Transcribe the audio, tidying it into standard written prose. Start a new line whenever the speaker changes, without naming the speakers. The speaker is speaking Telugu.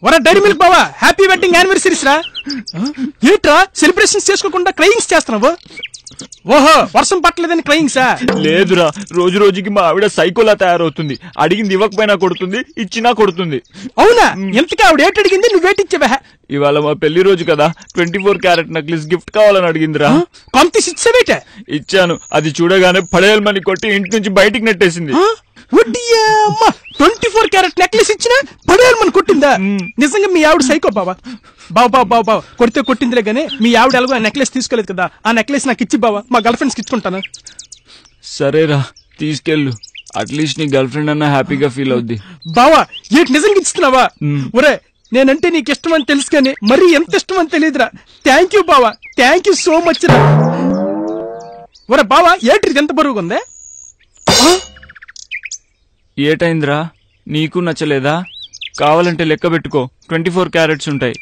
వరా డైరీ మిల్క్ బావా, హ్యాపీ వెడ్డింగ్ యానివర్సరీస్ రా. ఏంట్రా సెలబ్రేషన్స్ చేసుకోకుండా క్రయింగ్స్ చేస్తున్నావు? ఓహో, వర్షం పట్టలేదని క్రయింగ్సా?
లేదురా, రోజు రోజుకి మా ఆవిడ సైకోలా తయారవుతుంది. అడిగింది ఇవ్వకపోయినా కొడుతుంది, ఇచ్చినా కొడుతుంది.
అవునా? ఎంతగా ఆవిడ ఏటి అడిగింది, నువ్వేటిచ్చావా?
ఇవాళ మా పెళ్లి రోజు కదా, 24 క్యారెట్ నెక్లెస్ గిఫ్ట్ కావాలని అడిగిందిరా.
పంపిసి ఇచ్చావేట?
ఇచ్చాను. అది చూడగానే పడేయాలని కొట్టి ఇంటి నుంచి బయటికి నెట్టేసింది.
24 క్యారెట్ నెక్లెస్ ఇచ్చినా పడేయాలని కొట్టిందా? నిజంగా మీ ఆవిడ సైకో బావా. బావ కొడితే కొట్టిందిలే గానీ మీ ఆవిడ ఎలాగో ఆ నెక్లెస్ తీసుకోలేదు కదా, ఆ నెక్లెస్ నాకు ఇచ్చి బావా, మా గర్ల్ ఫ్రెండ్స్కి ఇచ్చుకుంటాను.
సరేరా, తీసుకెళ్ళు. అట్లీస్ట్ నీ గర్ల్ ఫ్రెండ్ అన్నా హ్యాపీగా ఫీల్ అవుద్ది.
బావా ఏంటి నిజంగా ఇస్తున్నావా? ఒరే, నేనంటే నీకు ఇష్టం అని తెలుసు కానీ మరీ ఎంత ఇష్టం అని తెలియదురా. థ్యాంక్ యూ బావా, థ్యాంక్ యూ సో మచ్ రా. ఒరే బావా, ఏంటి ఎంత బరువుగా ఉందే?
ఏటైందిరా, నీకు నచ్చలేదా? కావాలంటే లెక్క పెట్టుకో, 24 క్యారెట్స్ ఉంటాయి.